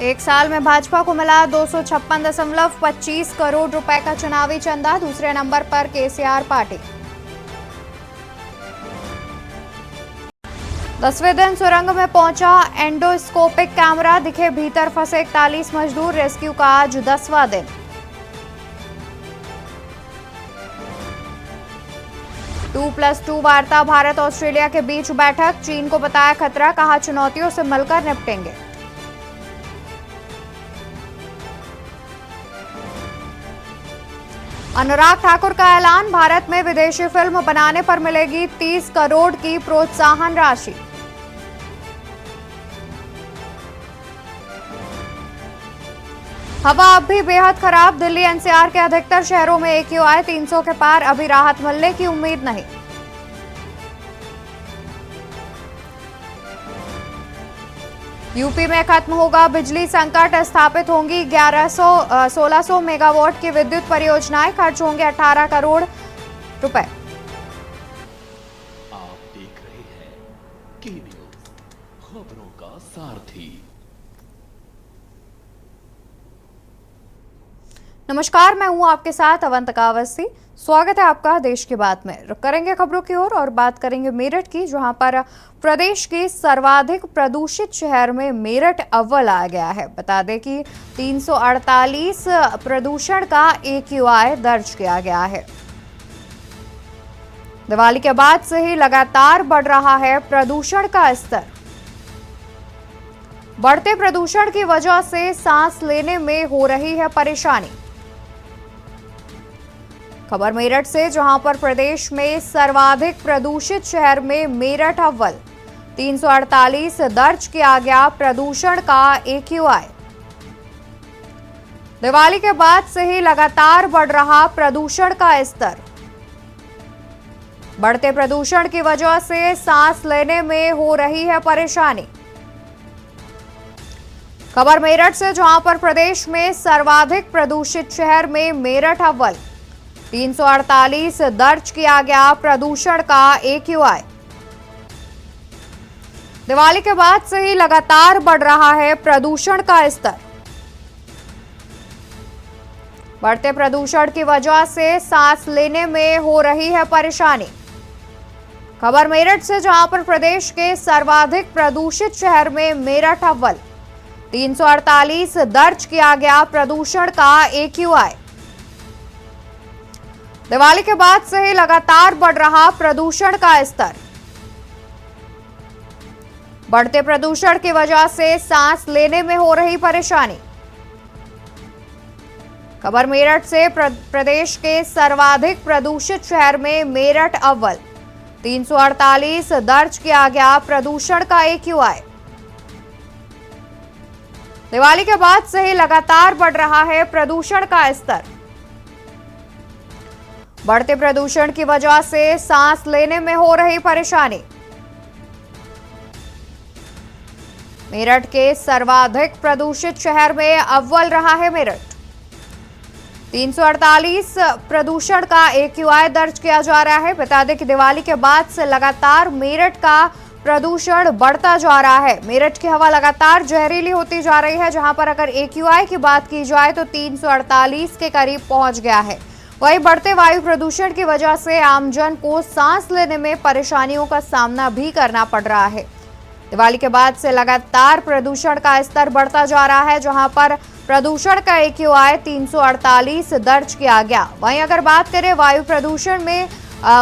एक साल में भाजपा को मिला 256.25 करोड़ रुपए का चुनावी चंदा। दूसरे नंबर पर केसीआर पार्टी। 10वें दिन सुरंग में पहुंचा एंडोस्कोपिक कैमरा, दिखे भीतर फंसे 41 मजदूर। रेस्क्यू का आज 10वां दिन। टू प्लस टू वार्ता, भारत ऑस्ट्रेलिया के बीच बैठक। चीन को बताया खतरा, कहा चुनौतियों से मिलकर निपटेंगे। अनुराग ठाकुर का ऐलान, भारत में विदेशी फिल्म बनाने पर मिलेगी 30 करोड़ की प्रोत्साहन राशि। हवा अब भी बेहद खराब, दिल्ली एनसीआर के अधिकतर शहरों में AQI 300 के पार। अभी राहत मिलने की उम्मीद नहीं। यूपी में खत्म होगा बिजली संकट, स्थापित होंगी 1600 मेगावाट की विद्युत परियोजनाएं। खर्च होंगे 18 करोड़ रुपए। आप देख रहे हैं की न्यूज, खबरों का सारथी। नमस्कार, मैं हूं आपके साथ अवंतिका अवस्थी। स्वागत है आपका देश की बात में। रुक करेंगे खबरों की ओर और बात करेंगे मेरठ की, जहां पर प्रदेश के सर्वाधिक प्रदूषित शहर में मेरठ अव्वल आ गया है। बता दें कि 348 प्रदूषण का AQI दर्ज किया गया है। दिवाली के बाद से ही लगातार बढ़ रहा है प्रदूषण का स्तर। बढ़ते प्रदूषण की वजह से सांस लेने में हो रही है परेशानी। खबर मेरठ से, जहां पर प्रदेश में सर्वाधिक प्रदूषित शहर में मेरठ अव्वल। 348 दर्ज किया गया प्रदूषण का AQI। दिवाली के बाद से ही लगातार बढ़ रहा प्रदूषण का स्तर। बढ़ते प्रदूषण की वजह से सांस लेने में हो रही है परेशानी। खबर मेरठ से, जहां पर प्रदेश में सर्वाधिक प्रदूषित शहर में मेरठ अव्वल। 348 दर्ज किया गया प्रदूषण का AQI। दिवाली के बाद से ही लगातार बढ़ रहा है प्रदूषण का स्तर। बढ़ते प्रदूषण की वजह से सांस लेने में हो रही है परेशानी। खबर मेरठ से, जहां पर प्रदेश के सर्वाधिक प्रदूषित शहर में मेरठ अव्वल। 348 दर्ज किया गया प्रदूषण का AQI। दिवाली के बाद से ही लगातार बढ़ रहा प्रदूषण का स्तर। बढ़ते प्रदूषण की वजह से सांस लेने में हो रही परेशानी। खबर मेरठ से, प्रदेश के सर्वाधिक प्रदूषित शहर में मेरठ अव्वल। 348 दर्ज किया गया प्रदूषण का AQI। दिवाली के बाद से ही लगातार बढ़ रहा है प्रदूषण का स्तर। बढ़ते प्रदूषण की वजह से सांस लेने में हो रही परेशानी। मेरठ के सर्वाधिक प्रदूषित शहर में अव्वल रहा है मेरठ। 348 प्रदूषण का AQI दर्ज किया जा रहा है। बता दें कि दिवाली के बाद से लगातार मेरठ का प्रदूषण बढ़ता जा रहा है। मेरठ की हवा लगातार जहरीली होती जा रही है, जहां पर अगर AQI की बात की जाए तो 348 के करीब पहुंच गया है। वहीं बढ़ते वायु प्रदूषण की वजह से आमजन को सांस लेने में परेशानियों का सामना भी करना पड़ रहा है। दिवाली के बाद से लगातार प्रदूषण का स्तर बढ़ता जा रहा है, जहां पर प्रदूषण का AQI 348 दर्ज किया गया। वहीं अगर बात करें वायु प्रदूषण में,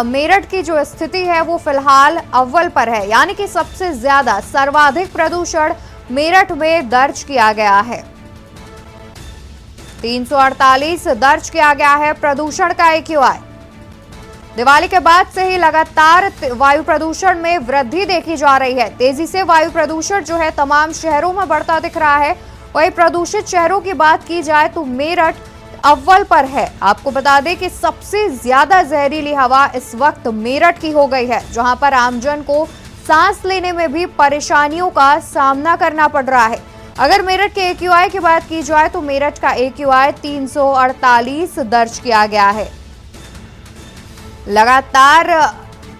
मेरठ की जो स्थिति है वो फिलहाल अव्वल पर है, यानी कि सबसे ज्यादा सर्वाधिक प्रदूषण मेरठ में दर्ज किया गया है। 348 दर्ज किया गया है प्रदूषण का AQI। दिवाली के बाद से ही लगातार वायु प्रदूषण में वृद्धि देखी जा रही है। तेजी से वायु प्रदूषण जो है तमाम शहरों में बढ़ता दिख रहा है। वहीं प्रदूषित शहरों की बात की जाए तो मेरठ अव्वल पर है। आपको बता दें कि सबसे ज्यादा जहरीली हवा इस वक्त मेरठ की हो गई है, जहां पर आमजन को सांस लेने में भी परेशानियों का सामना करना पड़ रहा है। अगर मेरठ के AQI की बात की जाए तो मेरठ का AQI 348 दर्ज किया गया है। लगातार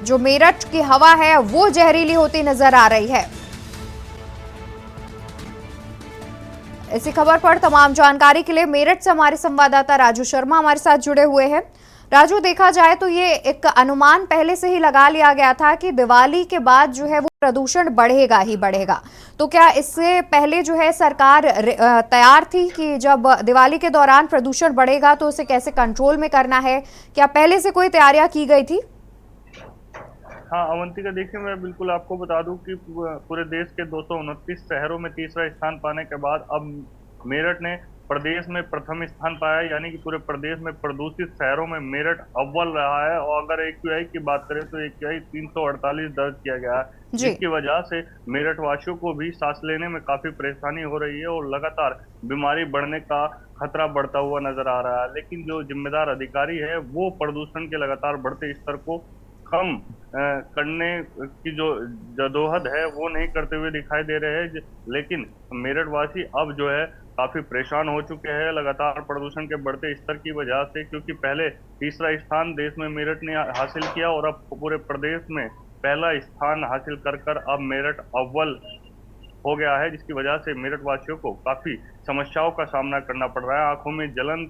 जो मेरठ की हवा है वो जहरीली होती नजर आ रही है। इसी खबर पर तमाम जानकारी के लिए मेरठ से हमारे संवाददाता राजू शर्मा हमारे साथ जुड़े हुए हैं। राजू, देखा जाए तो ये एक अनुमान पहले से ही लगा लिया गया था कि दिवाली के बाद जो है वो प्रदूषण बढ़ेगा ही बढ़ेगा, तो क्या इससे पहले जो है सरकार तैयार थी कि जब दिवाली के दौरान प्रदूषण बढ़ेगा तो उसे कैसे कंट्रोल में करना है? क्या पहले से कोई तैयारियां की गई थी? हाँ अवंतिका, देखिए मैं बिल्कुल आपको बता दूं कि पूरे देश के 229 शहरों में तीसरा स्थान पाने के बाद अब मेरठ ने प्रदेश में प्रथम स्थान पाया, यानी कि पूरे प्रदेश में प्रदूषित शहरों में मेरठ अव्वल रहा है। और अगर AQI की बात करें तो AQI 348 दर्ज किया गया है, जिसकी वजह से मेरठ वासियों को भी सांस लेने में काफी परेशानी हो रही है और लगातार बीमारी बढ़ने का खतरा बढ़ता हुआ नजर आ रहा है। लेकिन जो जिम्मेदार अधिकारी है वो प्रदूषण के लगातार बढ़ते स्तर को कम करने की जो जदोहद है वो नहीं करते हुए दिखाई दे रहे हैं। लेकिन मेरठ वासी अब जो है काफी परेशान हो चुके हैं लगातार प्रदूषण के बढ़ते स्तर की वजह से, क्योंकि पहले तीसरा स्थान देश में मेरठ ने हासिल किया और अब पूरे प्रदेश में पहला स्थान हासिल कर अब मेरठ अव्वल हो गया है, जिसकी वजह से मेरठ वासियों को काफी समस्याओं का सामना करना पड़ रहा है। आंखों में जलन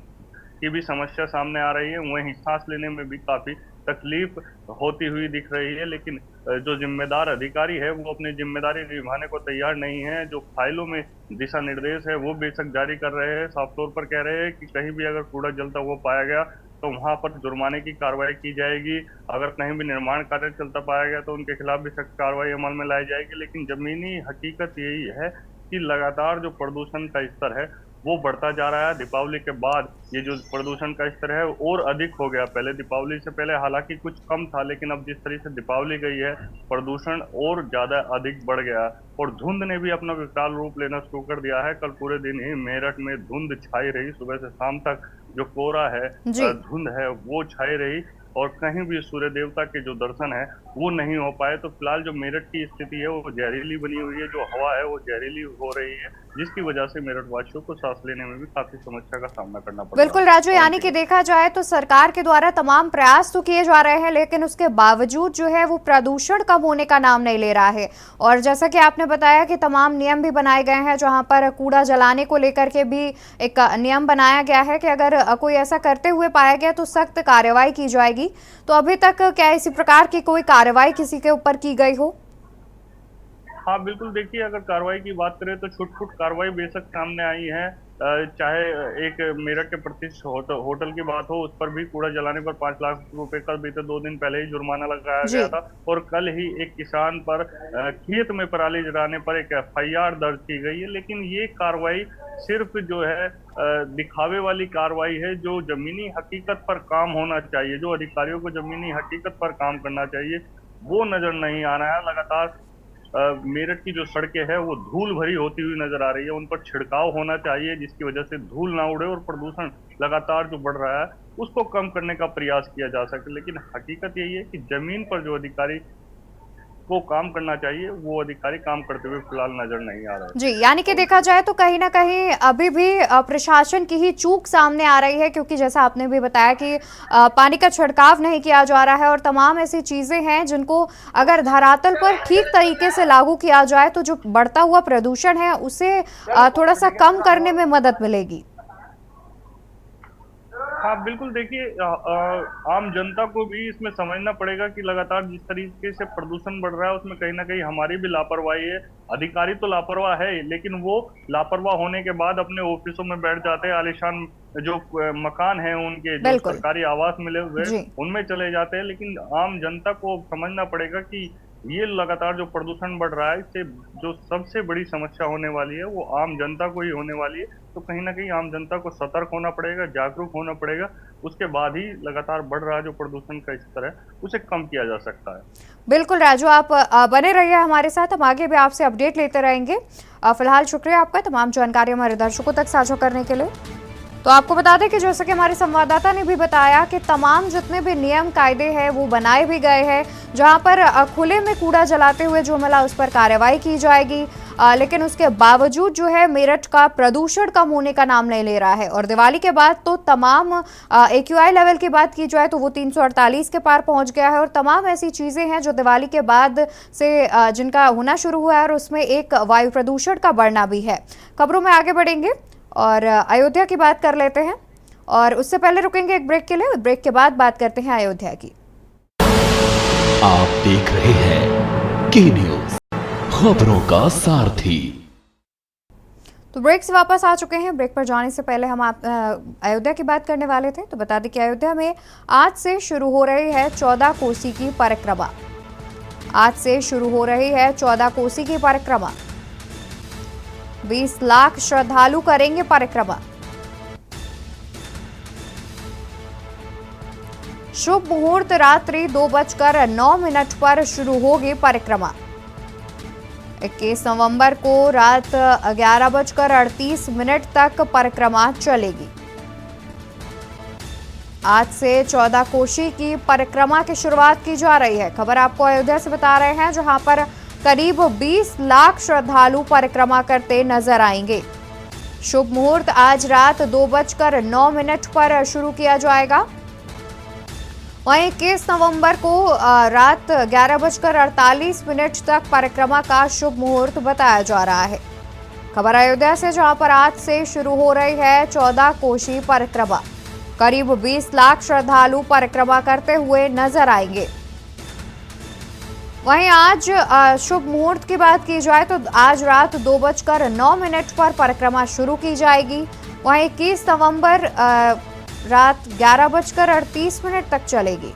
की भी समस्या सामने आ रही है, वहीं सांस लेने में भी काफी तकलीफ होती हुई दिख रही है। लेकिन जो जिम्मेदार अधिकारी है वो अपनी जिम्मेदारी निभाने को तैयार नहीं है। जो फाइलों में दिशा निर्देश है वो बेशक जारी कर रहे हैं, साफ तौर पर कह रहे हैं कि कहीं भी अगर कूड़ा जलता हुआ पाया गया तो वहां पर जुर्माने की कार्रवाई की जाएगी। अगर कहीं भी निर्माण कार्य चलता पाया गया तो उनके खिलाफ भी सख्त कार्रवाई अमल में लाई जाएगी। लेकिन जमीनी हकीकत यही है कि लगातार जो प्रदूषण का स्तर है वो बढ़ता जा रहा है। दीपावली के बाद ये जो प्रदूषण का स्तर है और अधिक हो गया। पहले दीपावली से पहले हालांकि कुछ कम था, लेकिन अब जिस तरीके से दीपावली गई है प्रदूषण और ज्यादा अधिक बढ़ गया और धुंध ने भी अपना विकराल रूप लेना शुरू कर दिया है। कल पूरे दिन ही मेरठ में धुंध छाई रही, सुबह से शाम तक जो कोहरा है धुंध है वो छाई रही और कहीं भी सूर्य देवता के जो दर्शन है वो नहीं हो पाए। तो फिलहाल जो मेरठ की स्थिति है वो जहरीली बनी हुई है, जो हवा है वो जहरीली हो रही है, जिसकी वजह से मेरठ वासियों को सांस लेने में भी काफी समस्या का सामना करना पड़ रहा है। बिल्कुल राजू, यानी कि देखा जाए तो सरकार के द्वारा तमाम प्रयास तो किए जा रहे हैं, लेकिन उसके बावजूद जो है वो प्रदूषण कम होने का नाम नहीं ले रहा है। और जैसा कि आपने बताया कि तमाम नियम भी बनाए गए हैं, जहां पर कूड़ा जलाने को लेकर के भी एक नियम बनाया गया है कि अगर कोई ऐसा करते हुए पाया गया तो सख्त कार्रवाई की जाएगी। तो अभी तक क्या इसी प्रकार की कोई कार्रवाई किसी के ऊपर की गई हो? हाँ बिल्कुल, देखिए अगर कार्रवाई की बात करें तो छुट-पुट कार्रवाई बेशक सामने आई है। चाहे एक मेरठ के प्रतिष्ठित होटल की बात हो, उस पर भी कूड़ा जलाने पर 5 लाख रुपए का बीते 2 दिन पहले ही जुर्माना लगाया गया था। और कल ही एक किसान पर खेत में पराली जलाने पर एक FIR दर्ज की गई है। लेकिन ये कार्रवाई सिर्फ जो है दिखावे वाली कार्रवाई है। जो जमीनी हकीकत पर काम होना चाहिए, जो अधिकारियों को जमीनी हकीकत पर काम करना चाहिए, वो नजर नहीं आ रहा है। लगातार मेरठ की जो सड़कें हैं वो धूल भरी होती हुई नजर आ रही है, उन पर छिड़काव होना चाहिए जिसकी वजह से धूल ना उड़े और प्रदूषण लगातार जो बढ़ रहा है उसको कम करने का प्रयास किया जा सके। लेकिन हकीकत यही है कि जमीन पर जो अधिकारी को काम करना चाहिए वो अधिकारी काम करते हुए फिलहाल नजर नहीं आ रहा है। जी, यानी कि देखा जाए तो कहीं ना कहीं अभी भी प्रशासन की ही चूक सामने आ रही है, क्योंकि जैसा आपने भी बताया कि पानी का छिड़काव नहीं किया जा रहा है और तमाम ऐसी चीजें हैं जिनको अगर धरातल पर ठीक तरीके से लागू किया जाए तो जो बढ़ता हुआ प्रदूषण है उसे थोड़ा सा कम करने में मदद मिलेगी। हाँ बिल्कुल, देखिए आम जनता को भी इसमें समझना पड़ेगा कि लगातार जिस तरीके से प्रदूषण बढ़ रहा है उसमें कहीं ना कहीं हमारी भी लापरवाही है। अधिकारी तो लापरवाह है, लेकिन वो लापरवाह होने के बाद अपने ऑफिसों में बैठ जाते हैं, आलीशान जो मकान है उनके जो सरकारी आवास मिले हुए उनमें चले जाते हैं। लेकिन आम जनता को समझना पड़ेगा कि ये लगातार जो प्रदूषण बढ़ रहा है इससे जो सबसे बड़ी समस्या होने वाली है वो आम जनता को ही होने वाली है। तो कहीं ना कहीं आम जनता को सतर्क होना पड़ेगा, जागरूक होना पड़ेगा, उसके बाद ही लगातार बढ़ रहा जो प्रदूषण का स्तर है उसे कम किया जा सकता है। बिल्कुल राजू, आप बने रहिए हमारे साथ, हम आगे भी आपसे अपडेट लेते रहेंगे। फिलहाल शुक्रिया आपका तमाम जानकारी हमारे दर्शकों तक साझा करने के लिए। तो आपको बता दें कि जैसे कि हमारे संवाददाता ने भी बताया कि तमाम जितने भी नियम कायदे हैं वो बनाए भी गए हैं, जहां पर खुले में कूड़ा जलाते हुए जो मिला उस पर कार्रवाई की जाएगी। लेकिन उसके बावजूद जो है मेरठ का प्रदूषण कम होने का नाम नहीं ले रहा है। और दिवाली के बाद तो तमाम AQI लेवल की बात की जाए तो वो 348 के पार पहुंच गया है। और तमाम ऐसी चीज़ें हैं जो दिवाली के बाद से जिनका होना शुरू हुआ है, और उसमें एक वायु प्रदूषण का बढ़ना भी है। खबरों में आगे बढ़ेंगे और अयोध्या की बात कर लेते हैं, और उससे पहले रुकेंगे एक ब्रेक के लिए। ब्रेक के बाद बात करते हैं अयोध्या की। आप देख रहे हैं की न्यूज, खबरों का सारथी। तो ब्रेक से वापस आ चुके हैं। ब्रेक पर जाने से पहले हम अयोध्या की बात करने वाले थे, तो बता दें कि अयोध्या में आज से शुरू हो रही है 14 कोसी की परिक्रमा। आज से शुरू हो रही है 14 कोसी की परिक्रमा। 20 लाख श्रद्धालु करेंगे परिक्रमा। शुभ मुहूर्त रात्रि 2:09 पर शुरू होगी परिक्रमा। 21 नवंबर को रात 11:38 तक परिक्रमा चलेगी। आज से 14 कोसी की परिक्रमा की शुरुआत की जा रही है। खबर आपको अयोध्या से बता रहे हैं, जहां पर करीब 20 लाख श्रद्धालु परिक्रमा करते नजर आएंगे। शुभ मुहूर्त आज रात 2:09 पर शुरू किया जाएगा। वहीं 21 नवंबर को रात 11:48 तक परिक्रमा का शुभ मुहूर्त बताया जा रहा है। खबर अयोध्या से, जहां पर आज से शुरू हो रही है 14 कोसी परिक्रमा। करीब 20 लाख श्रद्धालु परिक्रमा करते हुए नजर आएंगे। वहीं आज शुभ मुहूर्त की बात की जाए तो आज रात 2:09 पर परिक्रमा शुरू की जाएगी। वहीं 21 नवंबर रात 11:38 तक चलेगी।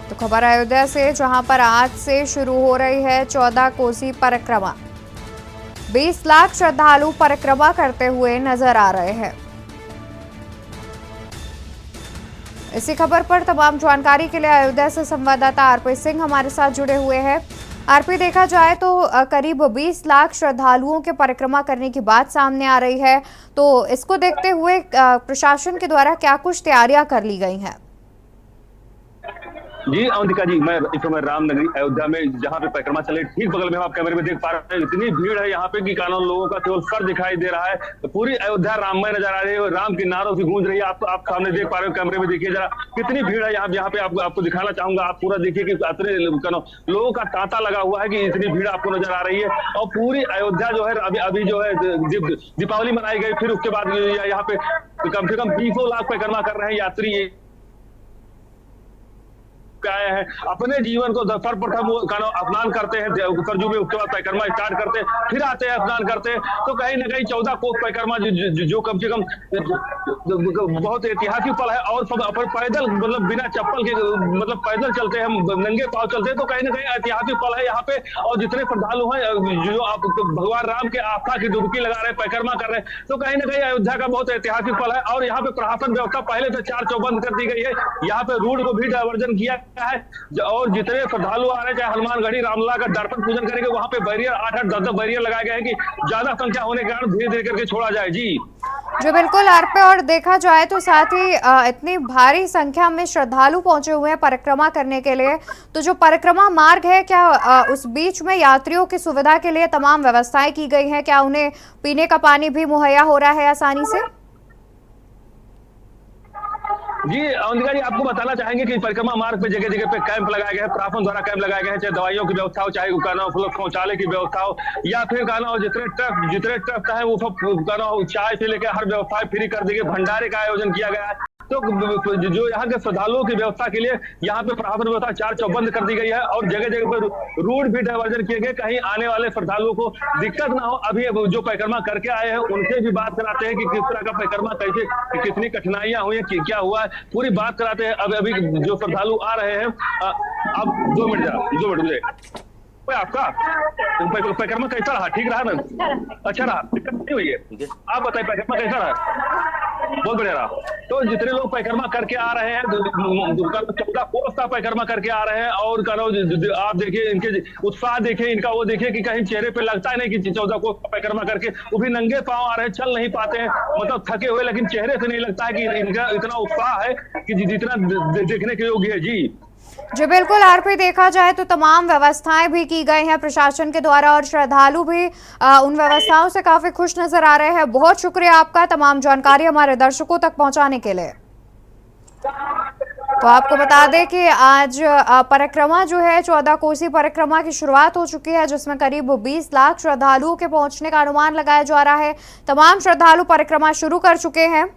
तो खबर अयोध्या से, जहां पर आज से शुरू हो रही है 14 कोसी परिक्रमा। 20 लाख श्रद्धालु परिक्रमा करते हुए नजर आ रहे हैं। इसी खबर पर तमाम जानकारी के लिए अयोध्या से संवाददाता आरपी सिंह हमारे साथ जुड़े हुए हैं। आरपी, देखा जाए तो करीब 20 लाख श्रद्धालुओं के परिक्रमा करने की बात सामने आ रही है, तो इसको देखते हुए प्रशासन के द्वारा क्या कुछ तैयारियां कर ली गई हैं? जी अवंतिका जी, मैं इस समय रामनगरी अयोध्या में जहाँ पे परिक्रमा चले, ठीक बगल में आप कैमरे में देख पा रहे हैं, इतनी भीड़ है यहाँ पे कि कानून लोगों का केवल सर दिखाई दे रहा है। तो पूरी अयोध्या राममय नजर आ रही है, राम की नारों की गूंज रही है। आप सामने देख पा रहे हो, कैमरे में देखिए जरा कितनी भीड़ है यहाँ पे। आपको दिखाना चाहूंगा, आप पूरा देखिए कि इतने लोगों का तांता लगा हुआ है कि इतनी भीड़ आपको नजर आ रही है। और पूरी अयोध्या जो है अभी जो है दीपावली मनाई गई, फिर उसके बाद यहाँ पे कम से कम 20 लाख परिक्रमा कर रहे हैं यात्री आए हैं। अपने जीवन को सर्वप्रथम स्नान करते हैं सरजू में, उसके बाद परिक्रमा स्टार्ट करते हैं, फिर आते हैं स्नान करते हैं। तो कहीं ना कहीं 14 कोस परिक्रमा जो कम से कम बहुत ऐतिहासिक पल है। और सब पैदल, मतलब बिना चप्पल के, मतलब पैदल चलते हैं, नंगे पांव चलते हैं। तो कहीं ना कहीं ऐतिहासिक पल है यहाँ पे। और जितने श्रद्धालु हैं जो आप भगवान राम के आस्था की डुबकी लगा रहे हैं, परिक्रमा कर रहे हैं, तो कहीं ना कहीं अयोध्या का बहुत ऐतिहासिक पल है। और यहाँ पे प्रशासन व्यवस्था पहले से 4 चौबंद कर दी गई है। यहाँ पे रोड को भी डायवर्जन किया है। और जितने श्रद्धालु आ रहे हैं, चाहे हनुमानगढ़ी रामलला का दर्शन पूजन करेंगे, वहां पे बैरियर 8-8, 10-10 बैरियर लगाए गए हैं कि ज्यादा संख्या होने के कारण धीरे धीरे करके छोड़ा जाए। जी बिल्कुल आरपी, और देखा जाए तो साथ ही इतनी भारी संख्या में श्रद्धालु पहुंचे हुए हैं परिक्रमा करने के लिए, तो जो परिक्रमा मार्ग है, क्या उस बीच में यात्रियों की सुविधा के लिए तमाम व्यवस्थाएं की गई हैं? क्या उन्हें पीने का पानी भी मुहैया हो रहा है आसानी से? जी अवंतिका जी, आपको बताना चाहेंगे कि परिक्रमा मार्ग पे जगह जगह पे कैंप लगाए गए हैं, प्रशासन द्वारा कैंप लगाए गए हैं, चाहे दवाइयों की व्यवस्था हो, चाहे शौचालय की व्यवस्था हो, या फिर जितने ट्रक है वो सब चाय से लेकर हर व्यवस्था फ्री कर दी गई। भंडारे का आयोजन किया गया है। तो जो यहाँ के श्रद्धालुओं की व्यवस्था के लिए यहाँ पे प्रशासन व्यवस्था 4 चौबंद कर दी गई है। और जगह जगह पर रूट भी डायवर्जन किए गए, कहीं आने वाले श्रद्धालुओं को दिक्कत ना हो। अभी जो परिक्रमा करके आए हैं उनसे भी बात कराते हैं कि किस तरह का परिक्रमा, कैसे, कितनी कठिनाइयां हुई, क्या हुआ है, पूरी बात कराते हैं। अभी जो श्रद्धालु आ रहे हैं, अब 2 मिनट मुझे आपका परिक्रमा कैसा रहा? ठीक रहा ना? अच्छा रहा, दिक्कत नहीं हुई है? आप बताइए परिक्रमा कैसा रहा? बहुत बढ़िया रहा। तो जितने लोग परिक्रमा करके आ रहे हैं 14 कोस का परिक्रमा करके आ रहे हैं, और करो आप देखिए इनके उत्साह देखिए, इनका वो देखिए कि कहीं चेहरे पे लगता है नहीं कि 14 कोस का परिक्रमा करके वो भी नंगे पांव आ रहे हैं, चल नहीं पाते हैं, मतलब थके हुए, लेकिन चेहरे से नहीं लगता है कि इनका इतना उत्साह है कि जितना देखने के योग्य है। जी बिल्कुल आरपी, देखा जाए तो तमाम व्यवस्थाएं भी की गई हैं प्रशासन के द्वारा और श्रद्धालु भी उन व्यवस्थाओं से काफी खुश नजर आ रहे हैं। बहुत शुक्रिया आपका तमाम जानकारी हमारे दर्शकों तक पहुंचाने के लिए। तो आपको बता दें कि आज परिक्रमा जो है 14 कोसी परिक्रमा की शुरुआत हो चुकी है, जिसमें करीब 20 लाख श्रद्धालुओं के पहुंचने का अनुमान लगाया जा रहा है। तमाम श्रद्धालु परिक्रमा शुरू कर चुके हैं।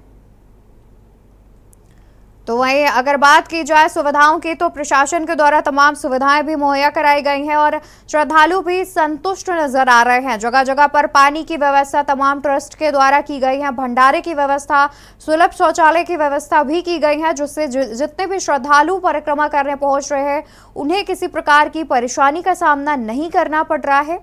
तो वहीं अगर बात की जाए सुविधाओं की, तो प्रशासन के द्वारा तमाम सुविधाएं भी मुहैया कराई गई हैं और श्रद्धालु भी संतुष्ट नजर आ रहे हैं। जगह जगह पर पानी की व्यवस्था तमाम ट्रस्ट के द्वारा की गई है, भंडारे की व्यवस्था, सुलभ शौचालय की व्यवस्था भी की गई है, जिससे जितने भी श्रद्धालु परिक्रमा करने पहुंच रहे हैं उन्हें किसी प्रकार की परेशानी का सामना नहीं करना पड़ रहा है।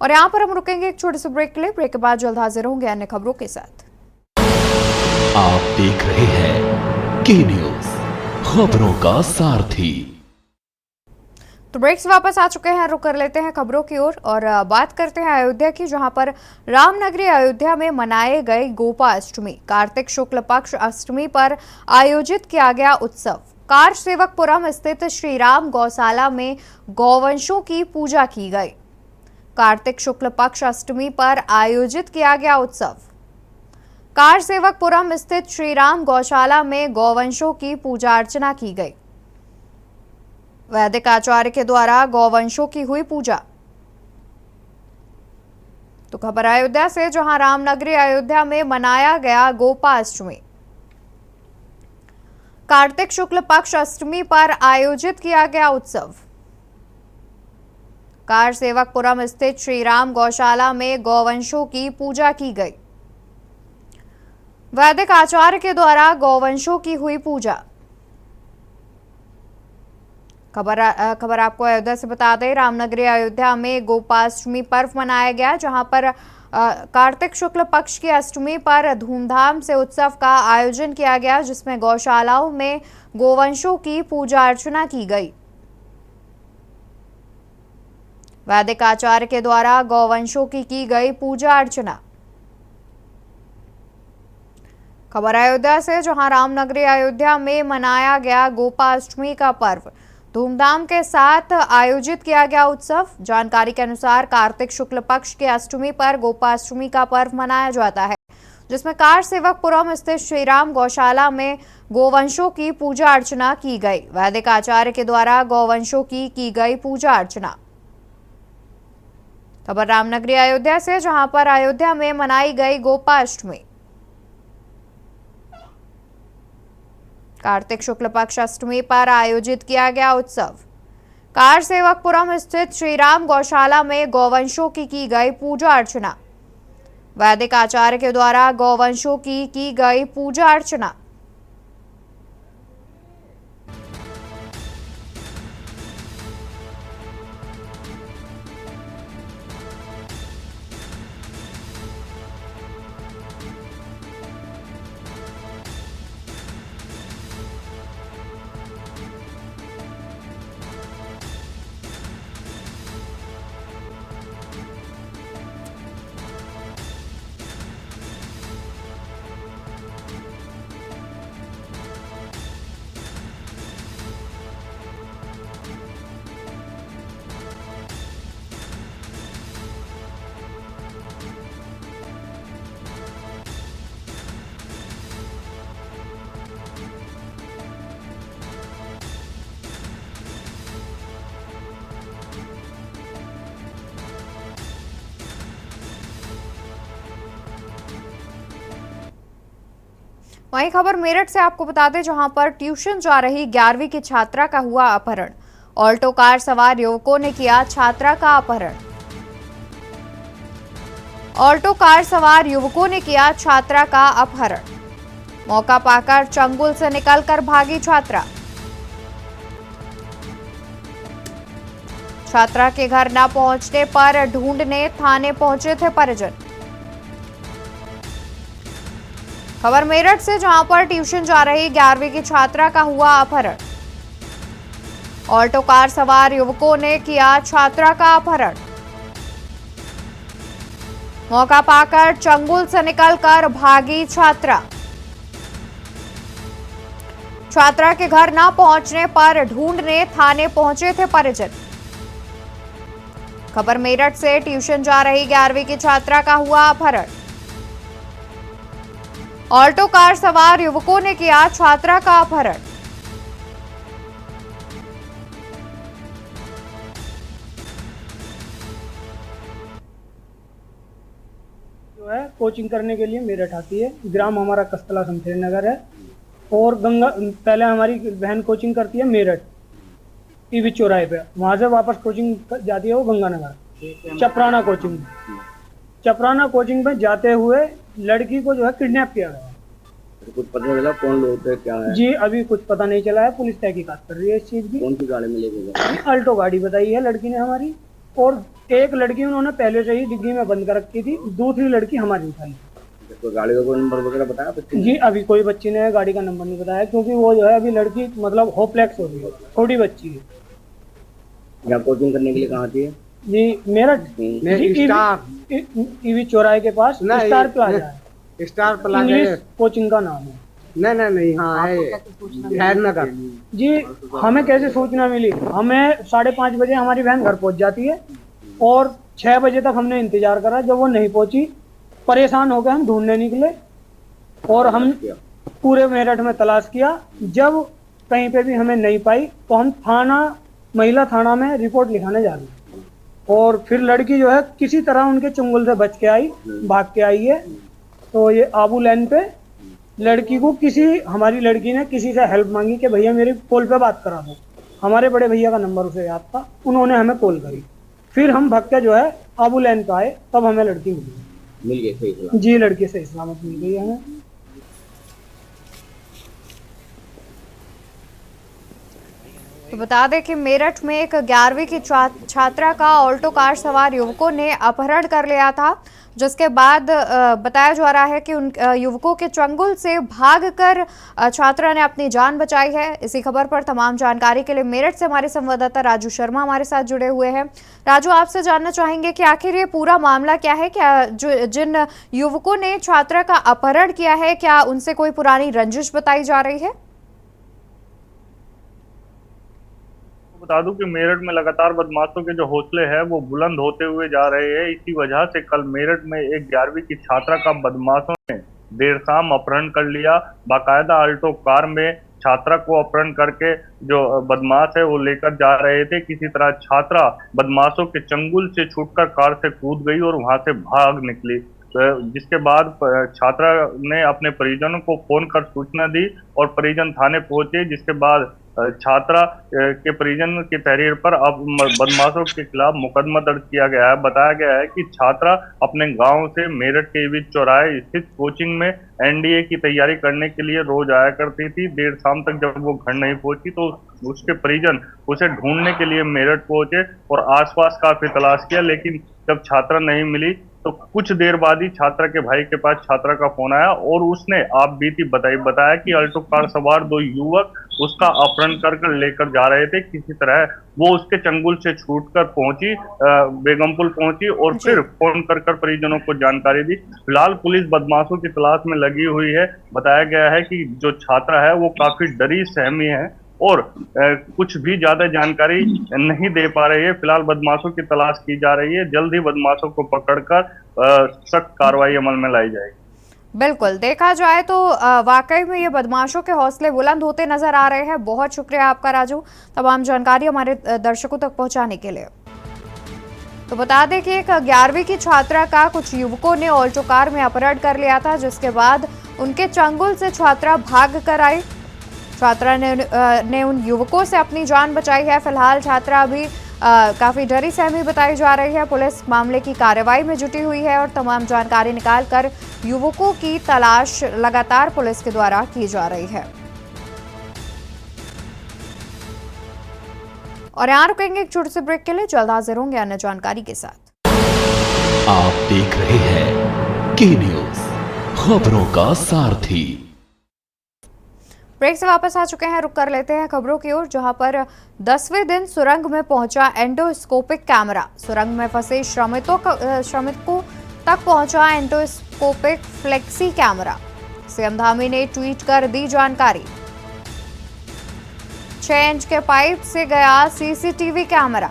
और यहाँ पर हम रुकेंगे एक छोटे से ब्रेक के लिए। ब्रेक के बाद जल्द हाजिर होंगे अन्य खबरों के साथ। आप देख रहे हैं के न्यूज, खबरों का सारथी। तो ब्रेक से वापस आ चुके हैं, रुक कर लेते हैं खबरों की ओर और बात करते हैं अयोध्या की, जहां पर रामनगरी अयोध्या में मनाए गए गोपाष्टमी। कार्तिक शुक्ल पक्ष अष्टमी पर आयोजित किया गया उत्सव। कार सेवकपुरम स्थित श्री राम गौशाला में गौवंशों की पूजा की गई। कार्तिक शुक्ल पक्ष अष्टमी पर आयोजित किया गया उत्सव। कार सेवकपुरम स्थित श्री राम गौशाला में गौवंशों की पूजा अर्चना की गई। वैदिक आचार्य के द्वारा गौवंशों की हुई पूजा। तो खबर अयोध्या से, जहां रामनगरी अयोध्या में मनाया गया गोपाष्टमी। कार्तिक शुक्ल पक्ष अष्टमी पर आयोजित किया गया उत्सव। कार सेवकपुरम स्थित श्री राम गौशाला में गौवंशों की पूजा की गई। वैदिक आचार्य के द्वारा गौवंशों की हुई पूजा। खबर आपको अयोध्या से बता दें, रामनगरी अयोध्या में गोपाष्टमी पर्व मनाया गया, जहां पर कार्तिक शुक्ल पक्ष की अष्टमी पर धूमधाम से उत्सव का आयोजन किया गया, जिसमें गौशालाओं में गोवंशों की पूजा अर्चना की गई। वैदिक आचार्य के द्वारा गौवंशों की गई पूजा अर्चना। खबर अयोध्या से, जहां रामनगरी अयोध्या में मनाया गया गोपाष्टमी का पर्व धूमधाम के साथ आयोजित किया गया उत्सव। जानकारी के अनुसार कार्तिक शुक्ल पक्ष के अष्टमी पर गोपाष्टमी का पर्व मनाया जाता है, जिसमें कार सेवकपुरम स्थित श्री राम गौशाला में गोवंशों की पूजा अर्चना की गई। वैदिक आचार्य के द्वारा गौवंशों की गई पूजा अर्चना। खबर रामनगरी अयोध्या से, जहां पर अयोध्या में मनाई गई गोपाष्टमी। कार्तिक शुक्ल पक्ष अष्टमी पर आयोजित किया गया उत्सव। कार सेवकपुरम स्थित श्री राम गौशाला में गौवंशों की गई पूजा अर्चना। वैदिक आचार्य के द्वारा गौवंशों की गई पूजा अर्चना। वहीं खबर मेरठ से आपको बता दें, जहां पर ट्यूशन जा रही 11वीं की छात्रा का हुआ अपहरण। ऑल्टो कार सवार युवकों ने किया छात्रा का अपहरण। ऑल्टो कार सवार युवकों ने किया छात्रा का अपहरण। मौका पाकर चंगुल से निकलकर भागी छात्रा। छात्रा के घर न पहुंचने पर ढूंढने थाने पहुंचे थे परिजन। खबर मेरठ से, जहां पर ट्यूशन जा रही 11वीं की छात्रा का हुआ अपहरण। ऑल्टो कार सवार युवकों ने किया छात्रा का अपहरण। मौका पाकर चंगुल से निकलकर भागी छात्रा। छात्रा के घर न पहुंचने पर ढूंढने थाने पहुंचे थे परिजन। खबर मेरठ से, ट्यूशन जा रही 11वीं की छात्रा का हुआ अपहरण। ऑल्टो कार सवार युवकों ने किया छात्रा का अपहरण। जो है कोचिंग करने के लिए मेरठ आती है। ग्राम हमारा कस्तला शमशेर नगर है और गंगा पहले हमारी बहन कोचिंग करती है मेरठ टीवी चौराहे पे, वहां से वापस कोचिंग जाती है वो गंगानगर चपराना कोचिंग। चपराना कोचिंग में जाते हुए लड़की को जो है किडनैप किया गया। तो कुछ पता नहीं चला कौन लोग थे, क्या है? जी अभी कुछ पता नहीं चला है, पुलिस तहकीकात कर रही है इस चीज की। कौन सी गाड़ी में लेके गए? अल्टो गाड़ी बताई है लड़की ने हमारी, और एक लड़की उन्होंने पहले से ही डिग्गी में बंद कर रखी थी, दूसरी लड़की हमारी उठाई। तो गाड़ी का कोई नंबर वगैरह बताया बच्चे ने? जी अभी कोई बच्ची ने गाड़ी का नंबर नहीं बताया, क्योंकि वो जो है अभी लड़की मतलब होपलेस हो रही है, छोटी बच्ची है। यहाँ कोचिंग करने के लिए कहाँ थी? जी मेरठ टीवी चौराहे के पास स्टार प्लाजा है। स्टार प्लाजा इंग्लिश कोचिंग का नाम है। नहीं हाँ है नगर। जी हमें कैसे सूचना मिली? हमें 5:30 बजे हमारी बहन घर पहुंच जाती है और 6 बजे तक हमने इंतजार करा। जब वो नहीं पहुंची, परेशान हो गए, हम ढूंढने निकले और हम पूरे मेरठ में तलाश किया। जब कहीं पे भी हमें नहीं पाई तो हम महिला थाना में रिपोर्ट लिखाने जा रहे, और फिर लड़की जो है किसी तरह उनके चंगुल से बच के आई, भाग के आई है। तो ये आबू लाइन पे लड़की को हमारी लड़की ने किसी से हेल्प मांगी कि भैया मेरी कॉल पे बात करा दो। हमारे बड़े भैया का नंबर उसे याद था, उन्होंने हमें कॉल करी। फिर हम भाग के जो है आबू लाइन पे आए, तब हमें लड़की मिल गई सही सलामत? जी लड़की सही सलामत मिल गई हमें। तो बता दें कि मेरठ में एक 11वीं की छात्रा का ऑल्टो कार सवार युवकों ने अपहरण कर लिया था, जिसके बाद बताया जा रहा है कि उन युवकों के चंगुल से भागकर छात्रा ने अपनी जान बचाई है। इसी खबर पर तमाम जानकारी के लिए मेरठ से हमारे संवाददाता राजू शर्मा हमारे साथ जुड़े हुए हैं। राजू, आपसे जानना चाहेंगे कि आखिर ये पूरा मामला क्या है? क्या जिन युवकों ने छात्रा का अपहरण किया है, क्या उनसे कोई पुरानी रंजिश बताई जा रही है? बता दूं कि मेरठ में लगातार बदमाशों के जो हौसले हैं वो बुलंद होते हुए जा रहे हैं। इसी वजह से कल मेरठ में एक 11वीं की छात्रा का बदमाशों ने देर शाम अपहरण कर लिया। बाकायदा अल्टो कार में छात्रा को अपहरण करके जो बदमाश है वो लेकर जा रहे थे। किसी तरह छात्रा बदमाशों के चंगुल से छूटकर कार से कूद गई और वहां से भाग निकली, जिसके बाद छात्रा ने अपने परिजनों को फोन कर सूचना दी और परिजन थाने पहुंचे, जिसके बाद छात्रा के परिजन की तहरीर पर अब बदमाशों के खिलाफ मुकदमा दर्ज किया गया है। बताया गया है कि छात्रा अपने गांव से मेरठ के बीच चौराहे स्थित कोचिंग में एनडीए की तैयारी करने के लिए रोज आया करती थी। देर शाम तक जब वो घर नहीं पहुंची तो उसके परिजन उसे ढूंढने के लिए मेरठ पहुंचे और आसपास काफी तलाश किया, लेकिन जब छात्रा नहीं मिली तो कुछ देर बाद ही छात्रा के भाई के पास छात्रा का फोन आया और उसने आप बीती बताया कि अल्टो कार सवार 2 युवक उसका अपहरण कर लेकर जा रहे थे। किसी तरह वो उसके चंगुल से छूटकर पहुंची, बेगमपुल पहुंची और फिर फोन कर परिजनों को जानकारी दी। फिलहाल पुलिस बदमाशों की तलाश में लगी हुई है। बताया गया है कि जो छात्रा है वो काफी डरी सहमी है और कुछ भी ज्यादा जानकारी नहीं दे पा रही है। फिलहाल बदमाशों की तलाश की जा रही है। जल्द ही बदमाशों को पकड़कर सख्त कार्रवाई अमल में लाई जाएगी। बिल्कुल, देखा जाए तो वाकई में ये बदमाशों के हौसले बुलंद होते नजर आ रहे हैं। बहुत शुक्रिया आपका राजू, तमाम जानकारी हमारे दर्शकों तक पहुंचाने के लिए। तो बता दें कि एक 11वीं की छात्रा का कुछ युवकों ने ऑल्टो कार में अपहरण कर लिया था, जिसके बाद उनके चंगुल से छात्रा भाग कर आई। छात्रा ने उन युवकों से अपनी जान बचाई है। फिलहाल छात्रा अभी काफी डरी सहमी बताई जा रही है। पुलिस मामले की कार्रवाई में जुटी हुई है और तमाम जानकारी निकालकर युवकों की तलाश लगातार पुलिस के द्वारा की जा रही है। और यहाँ रुकेंगे एक छोटे से ब्रेक के लिए, जल्द हाजिर होंगे अन्य जानकारी के साथ। आप देख रहे हैं के न्यूज, खबरों का सारथी। ब्रेक से वापस आ चुके हैं, रुक कर लेते हैं खबरों की ओर, जहां पर 10वें दिन सुरंग में पहुंचा एंडोस्कोपिक कैमरा। सुरंग में फंसे श्रमिकों तक पहुंचा endoscopic flexi camera. CM Dhami ने ट्वीट कर दी जानकारी। 6 इंच के पाइप से गया सीसीटीवी कैमरा।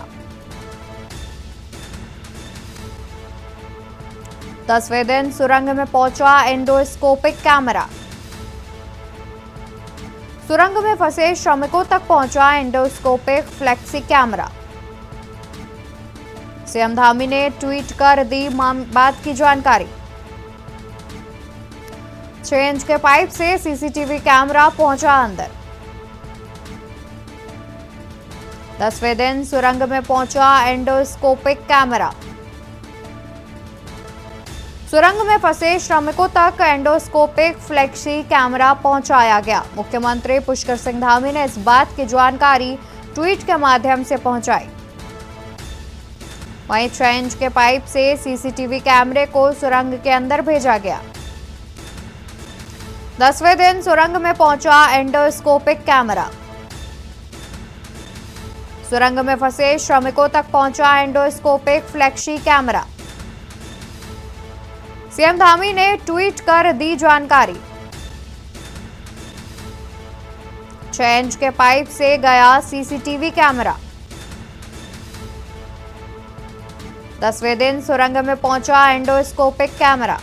10वें दिन सुरंग में पहुंचा एंडोस्कोपिक कैमरा। सुरंग में फंसे श्रमिकों तक पहुंचा endoscopic flexi camera. CM Dhami ने ट्वीट कर दी बात की जानकारी। 6 इंच के पाइप से सीसीटीवी कैमरा पहुंचा अंदर। 10वें दिन सुरंग में पहुंचा एंडोस्कोपिक कैमरा। सुरंग में फंसे श्रमिकों तक एंडोस्कोपिक फ्लेक्सी कैमरा पहुंचाया गया। मुख्यमंत्री पुष्कर सिंह धामी ने इस बात की जानकारी ट्वीट के माध्यम से पहुंचाई। वहीं 6 इंच के पाइप से सीसीटीवी कैमरे को सुरंग के अंदर भेजा गया। 10वें दिन सुरंग में पहुंचा एंडोस्कोपिक कैमरा। सुरंग में फंसे श्रमिकों तक पहुंचा endoscopic flexi camera. CM Dhami ने ट्वीट कर दी जानकारी। 6 इंच के पाइप से गया सीसीटीवी कैमरा। 10वें दिन सुरंग में पहुंचा एंडोस्कोपिक कैमरा।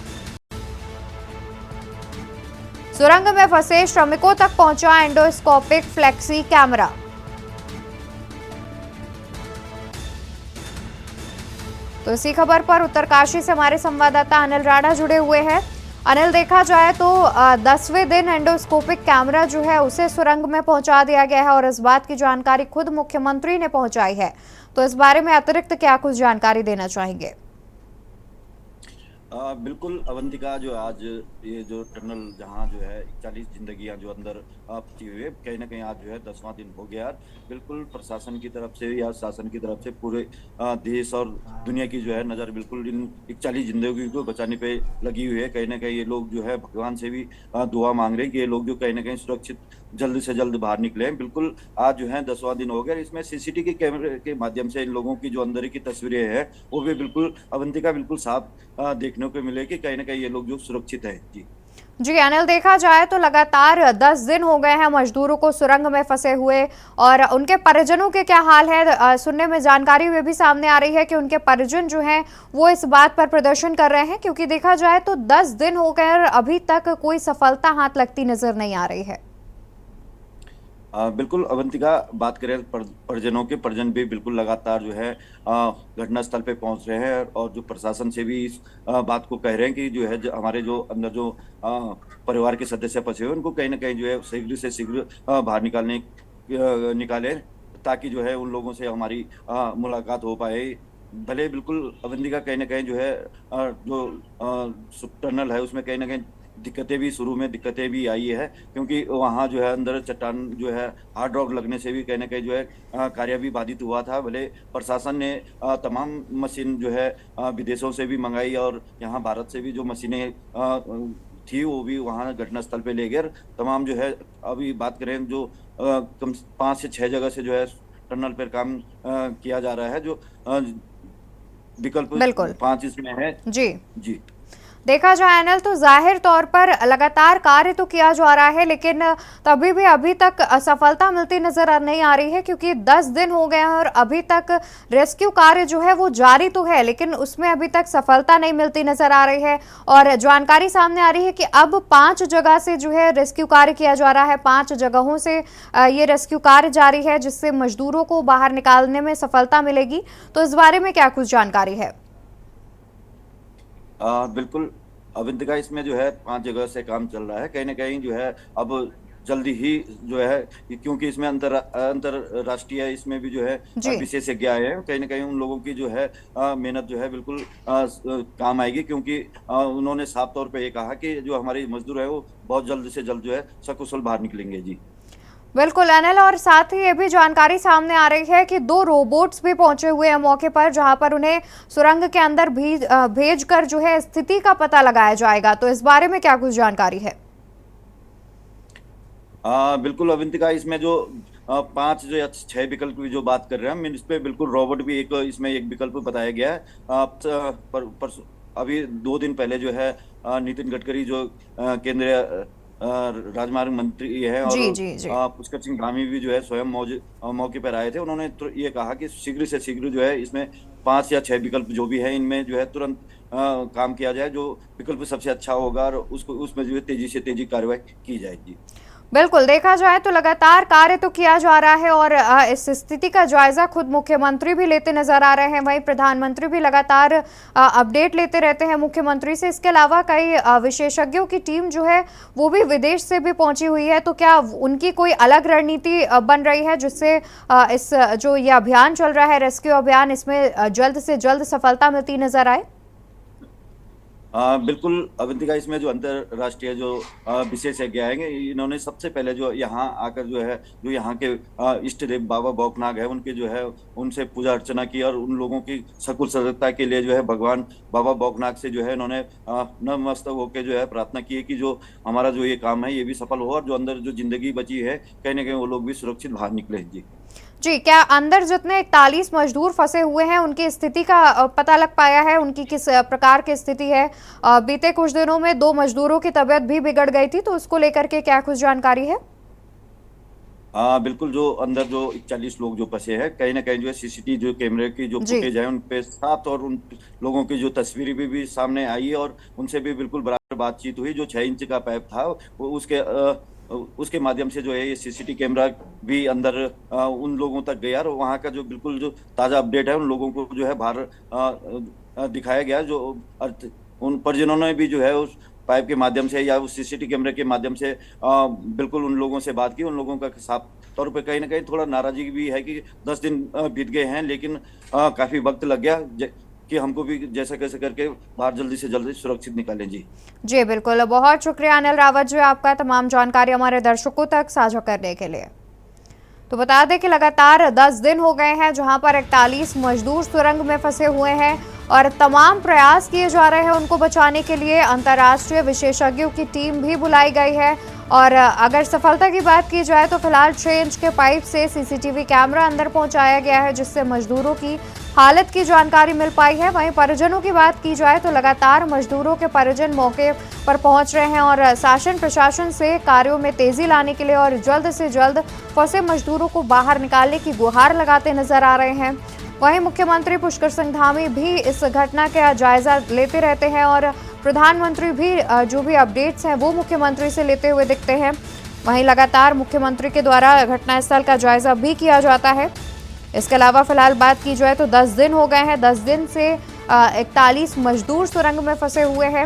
सुरंग में फंसे श्रमिकों तक पहुंचा एंडोस्कोपिक फ्लेक्सी कैमरा। तो इसी खबर पर उत्तरकाशी से हमारे संवाददाता अनिल राणा जुड़े हुए हैं। अनिल, देखा जाए तो 10वें दिन एंडोस्कोपिक कैमरा जो है उसे सुरंग में पहुंचा दिया गया है और इस बात की जानकारी खुद मुख्यमंत्री ने पहुंचाई है। तो इस बारे में अतिरिक्त क्या कुछ जानकारी देना चाहेंगे? बिल्कुल अवंतिका, जो आज ये जो टनल जहां जो है 41 जिंदगियां जो अंदर फंसी हुई है, कहीं ना कहीं आज जो है 10वां दिन हो गया। बिल्कुल प्रशासन की तरफ से या शासन की तरफ से पूरे देश और दुनिया की जो है नज़र बिल्कुल इन 41 जिंदगी को बचाने पे लगी हुई है। कहीं ना कहीं ये लोग जो है भगवान से भी दुआ मांग रहे हैं कि ये लोग जो कहीं ना कहीं सुरक्षित जल्द से जल्द बाहर निकले हैं। बिल्कुल आज जो है 10वां दिन हो गया। इसमें सीसीटीवी कैमरे के माध्यम से इन लोगों की जो अंदर की तस्वीरें हैं वो भी बिल्कुल अवंतिका बिल्कुल साफ देखने को मिले कि कहीं ना कहीं ये लोग जो सुरक्षित है। जी अनिल, देखा जाए तो लगातार 10 दिन हो गए हैं मजदूरों को सुरंग में फंसे हुए, और उनके परिजनों के क्या हाल है? सुनने में जानकारी ये भी सामने आ रही है कि उनके परिजन जो हैं वो इस बात पर प्रदर्शन कर रहे हैं, क्योंकि देखा जाए तो 10 दिन हो गए और अभी तक कोई सफलता हाथ लगती नजर नहीं आ रही है। बिल्कुल अवंतिका, बात करें परिजनों के, परिजन भी बिल्कुल लगातार जो है घटना स्थल पे पहुंच रहे हैं और जो प्रशासन से भी इस बात को कह रहे हैं कि जो है हमारे जो अंदर जो परिवार के सदस्य फंसे हुए उनको कहीं ना कहीं जो है शीघ्र से शीघ्र बाहर निकाले ताकि जो है उन लोगों से हमारी मुलाकात हो पाए। भले बिल्कुल अवंतिका कहीं ना कहीं जो है जो टनल है उसमें कहीं ना कहीं दिक्कतें भी, शुरू में दिक्कतें भी आई है, क्योंकि वहाँ जो है अंदर चट्टान जो है हार्ड रॉक लगने से भी कहीं ना कहीं जो है कार्य भी बाधित हुआ था। भले प्रशासन ने तमाम मशीन जो है विदेशों से भी मंगाई और यहाँ भारत से भी जो मशीनें थी वो भी वहाँ घटनास्थल पे ले गए। तमाम जो है अभी बात करें जो कम 5 से 6 जगह से जो है टनल पर काम किया जा रहा है, जो विकल्प 5 इसमें है। जी देखा जाए अनिल तो जाहिर तौर पर लगातार कार्य तो किया जा रहा है, लेकिन तभी भी अभी तक असफलता मिलती नजर नहीं आ रही है, क्योंकि 10 दिन हो गए हैं और अभी तक रेस्क्यू कार्य जो है वो जारी तो है, लेकिन उसमें अभी तक सफलता नहीं मिलती नजर आ रही है। और जानकारी सामने आ रही है कि अब 5 जगह से जो है रेस्क्यू कार्य किया जा रहा है, 5 जगहों से ये रेस्क्यू कार्य जारी है, जिससे मजदूरों को बाहर निकालने में सफलता मिलेगी। तो इस बारे में क्या कुछ जानकारी है? बिल्कुल अवंतिका, इसमें जो है 5 जगह से काम चल रहा है। कहीं ना कहीं जो है अब जल्दी ही जो है, क्योंकि इसमें अंतरराष्ट्रीय इसमें भी जो है जी। विशेषज्ञ आए हैं, कहीं ना कहीं उन लोगों की जो है मेहनत जो है बिल्कुल काम आएगी, क्योंकि उन्होंने साफ तौर पे ये कहा कि जो हमारे मजदूर है वो बहुत जल्द से जल्द जो है सकुशल बाहर निकलेंगे। जी बिल्कुल अनिल, और साथ ही ये भी जानकारी सामने आ रही है कि 2 रोबोट्स भी पहुंचे हुए हैं मौके पर, जहां पर उन्हें सुरंग के अंदर भेज कर जो है स्थिति का पता लगाया जाएगा। तो इस बारे में क्या कुछ जानकारी है? बिल्कुल अवंतिका, इसमें जो 5 जो 6 विकल्प की जो बात कर रहे हैं हम, इस पे बिल्कुल रोबोट भी इसमें एक विकल्प बताया गया है। अभी 2 दिन पहले जो है नितिन गडकरी जो केंद्रीय राजमार्ग मंत्री है और पुष्कर सिंह धामी भी जो है स्वयं मौके पर आए थे। उन्होंने ये कहा कि शीघ्र से शीघ्र जो है इसमें 5 या 6 विकल्प जो भी है इनमें जो है तुरंत काम किया जाए, जो विकल्प सबसे अच्छा होगा और उसमें जो है तेजी से तेजी कार्रवाई की जाएगी। बिल्कुल, देखा जाए तो लगातार कार्य तो किया जा रहा है और इस स्थिति का जायजा खुद मुख्यमंत्री भी लेते नजर आ रहे हैं। वहीं प्रधानमंत्री भी लगातार अपडेट लेते रहते हैं मुख्यमंत्री से। इसके अलावा कई विशेषज्ञों की टीम जो है वो भी विदेश से भी पहुंची हुई है। तो क्या उनकी कोई अलग रणनीति बन रही है जिससे इस जो ये अभियान चल रहा है, रेस्क्यू अभियान, इसमें जल्द से जल्द सफलता मिलती नजर आए? बिल्कुल अवंतिका, इसमें जो अंतरराष्ट्रीय जो विशेषज्ञ आएंगे, इन्होंने सबसे पहले जो यहाँ आकर जो है जो यहाँ के इष्ट देव बाबा बौकनाग है उनके जो है उनसे पूजा अर्चना की और उन लोगों की सकुशलता के लिए जो है भगवान बाबा बौकनाग से जो है इन्होंने नतमस्तक होकर जो है प्रार्थना की है कि जो हमारा जो ये काम है ये भी सफल हो और जो अंदर जो जिंदगी बची है कहीं ना कहीं वो लोग भी सुरक्षित बाहर निकले। जी, क्या अंदर जितने 41 मजदूर फंसे हुए हैं उनकी स्थिति का पता लग पाया है? उनकी किस प्रकार की स्थिति है? बीते कुछ दिनों में 2 मजदूरों की तबीयत भी बिगड़ गई थी, तो उसको लेकर के क्या कुछ जानकारी है? बिल्कुल, जो अंदर जो 41 लोग जो फंसे हैं, कहीं ना कहीं जो है सीसीटीवी जो कैमरे की जो फुटेज है उन पे साफ और उन लोगों की जो तस्वीरें भी सामने आई है और उनसे भी बिल्कुल बराबर बातचीत हुई। जो 6 इंच का पाइप था वो उसके माध्यम से जो है ये सीसीटीवी कैमरा भी अंदर उन लोगों तक गया और वहाँ का जो बिल्कुल जो ताज़ा अपडेट है उन लोगों को जो है बाहर दिखाया गया। जो उन परिजनों ने भी जो है उस पाइप के माध्यम से या उस सीसीटीवी कैमरे के माध्यम से बिल्कुल उन लोगों से बात की। उन लोगों का साफ तौर पे कहीं ना कहीं थोड़ा नाराजगी भी है कि 10 दिन बीत गए हैं, लेकिन काफ़ी वक्त लग गया कि हमको भी जैसा कैसे करके बाहर जल्दी से जल्दी सुरक्षित निकालें। जी बिल्कुल, बहुत शुक्रिया अनिल रावत जी आपका तमाम जानकारी हमारे दर्शकों तक साझा करने के लिए। तो बता दें कि लगातार 10 दिन हो गए हैं जहां पर 41 मजदूर सुरंग में फंसे हुए हैं और तमाम प्रयास किए जा रहे हैं उनको बचाने के लिए। अंतर्राष्ट्रीय विशेषज्ञों की टीम भी बुलाई गई है और अगर सफलता की बात की जाए तो फिलहाल 6 इंच के पाइप से सीसीटीवी कैमरा अंदर पहुंचाया गया है जिससे मजदूरों की हालत की जानकारी मिल पाई है। वहीं परिजनों की बात की जाए तो लगातार मजदूरों के परिजन मौके पर पहुंच रहे हैं और शासन प्रशासन से कार्यों में तेजी लाने के लिए और जल्द से जल्द फंसे मजदूरों को बाहर निकालने की गुहार लगाते नजर आ रहे हैं। वहीं मुख्यमंत्री पुष्कर सिंह धामी भी इस घटना का जायजा लेते रहते हैं और प्रधानमंत्री भी जो भी अपडेट्स हैं वो मुख्यमंत्री से लेते हुए दिखते हैं। वहीं लगातार मुख्यमंत्री के द्वारा घटनास्थल का जायजा भी किया जाता है। इसके अलावा फिलहाल बात की जाए तो 10 दिन हो गए हैं। 10 दिन से 41 मजदूर सुरंग में फंसे हुए हैं,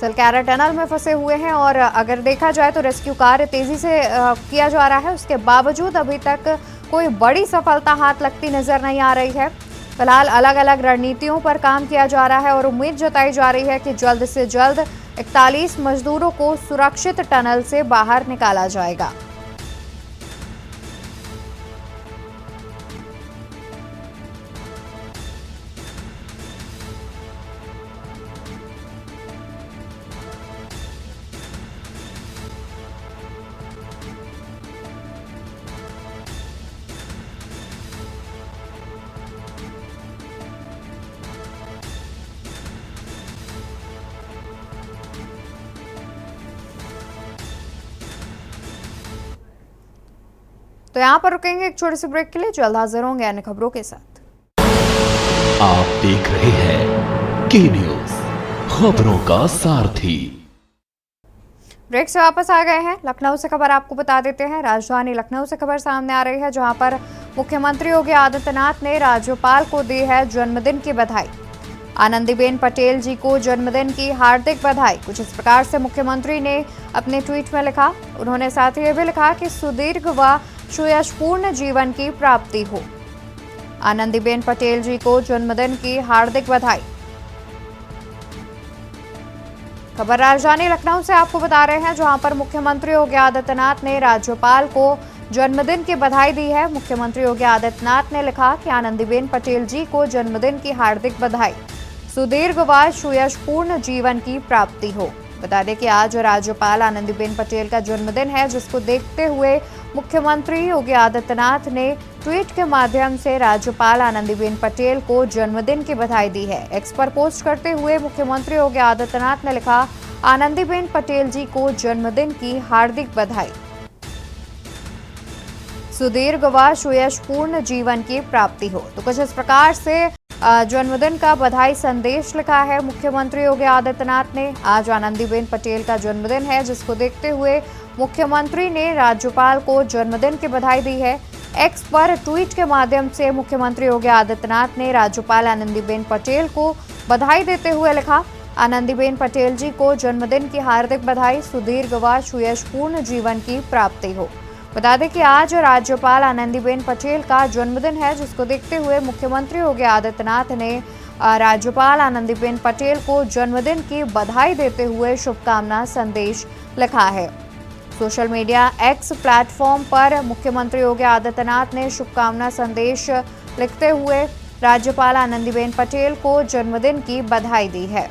सलक्यारा टनल में फंसे हुए हैं और अगर देखा जाए तो रेस्क्यू कार्य तेजी से किया जा रहा है। उसके बावजूद अभी तक कोई बड़ी सफलता हाथ लगती नजर नहीं आ रही है। फिलहाल अलग अलग रणनीतियों पर काम किया जा रहा है और उम्मीद जताई जा रही है कि जल्द से जल्द 41 मजदूरों को सुरक्षित टनल से बाहर निकाला जाएगा। तो यहाँ पर रुकेंगे एक छोटे से ब्रेक के लिए, जल्द हाजिर होंगे अन्य खबरों के साथ। आप देख रहे हैं के न्यूज, खबरों का सारथी। ब्रेक से वापस आ गए हैं। लखनऊ से खबर आपको बता देते हैं। राजधानी लखनऊ से खबर सामने आ रही है जहां पर मुख्यमंत्री योगी आदित्यनाथ ने राज्यपाल को दी है जन्मदिन की बधाई। आनंदीबेन पटेल जी को जन्मदिन की हार्दिक बधाई। कुछ इस प्रकार से मुख्यमंत्री ने अपने ट्वीट में लिखा। उन्होंने साथ ही ये भी लिखा कि सुदीर्घ व सुयशपूर्ण जीवन की प्राप्ति हो। आनंदीबेन पटेल जी को जन्मदिन की हार्दिक बधाई। खबर राजधानी लखनऊ से आपको बता रहे हैं, जहां पर मुख्यमंत्री योगी आदित्यनाथ ने राज्यपाल को जन्मदिन की बधाई दी है। मुख्यमंत्री योगी आदित्यनाथ ने लिखा कि आनंदीबेन पटेल जी को जन्मदिन की हार्दिक बधाई, सुदीर्घ व सुयशपूर्ण जीवन की प्राप्ति हो। बता दें कि आज राज्यपाल आनंदीबेन पटेल का जन्मदिन है, जिसको देखते हुए मुख्यमंत्री योगी आदित्यनाथ ने ट्वीट के माध्यम से राज्यपाल आनंदीबेन पटेल को जन्मदिन की बधाई दी है। एक्स पर पोस्ट करते हुए मुख्यमंत्री योगी आदित्यनाथ ने लिखा, आनंदीबेन पटेल जी को जन्मदिन की हार्दिक बधाई, सुदीर्घ व सुयशपूर्ण जीवन की प्राप्ति हो। तो कुछ इस प्रकार से जन्मदिन का बधाई संदेश लिखा है मुख्यमंत्री योगी आदित्यनाथ ने। आज आनंदीबेन पटेल का जन्मदिन है, जिसको देखते हुए मुख्यमंत्री ने राज्यपाल को जन्मदिन की बधाई दी है। एक्स पर ट्वीट के माध्यम से मुख्यमंत्री योगी आदित्यनाथ ने राज्यपाल आनंदीबेन पटेल को बधाई देते हुए लिखा, आनंदीबेन पटेल जी को जन्मदिन की हार्दिक बधाई, सुदीर्घ व सुयशपूर्ण जीवन की प्राप्ति हो। बता दें कि आज राज्यपाल आनंदीबेन पटेल का जन्मदिन है, जिसको देखते हुए मुख्यमंत्री योगी आदित्यनाथ ने राज्यपाल आनंदीबेन पटेल को जन्मदिन की बधाई देते हुए शुभकामना संदेश लिखा है। सोशल मीडिया एक्स प्लेटफॉर्म पर मुख्यमंत्री योगी आदित्यनाथ ने शुभकामना संदेश लिखते हुए राज्यपाल आनंदीबेन पटेल को जन्मदिन की बधाई दी है।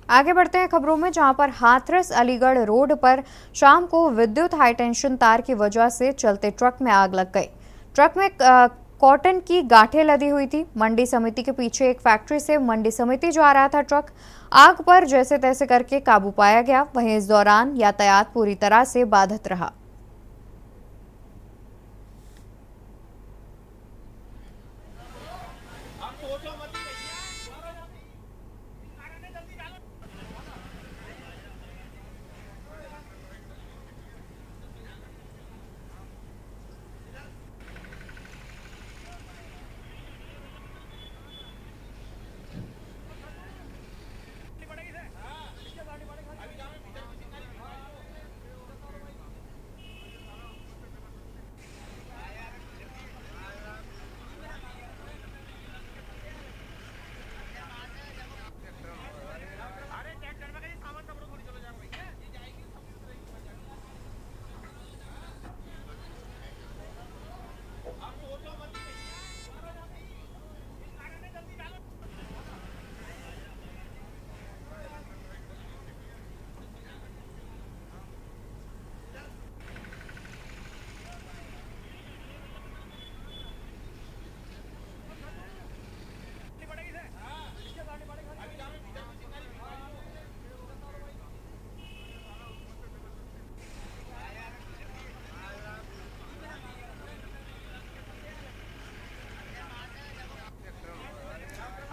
आगे बढ़ते हैं खबरों में, जहां पर हाथरस अलीगढ़ रोड पर शाम को विद्युत हाईटेंशन तार की वजह से चलते ट्रक में आग लग गई। ट्रक में कॉटन की गांठें लदी हुई थी। मंडी समिति के पीछे एक फैक्ट्री से मंडी समिति जा रहा था ट्रक। आग पर जैसे तैसे करके काबू पाया गया। वहीं इस दौरान यातायात पूरी तरह से बाधित रहा।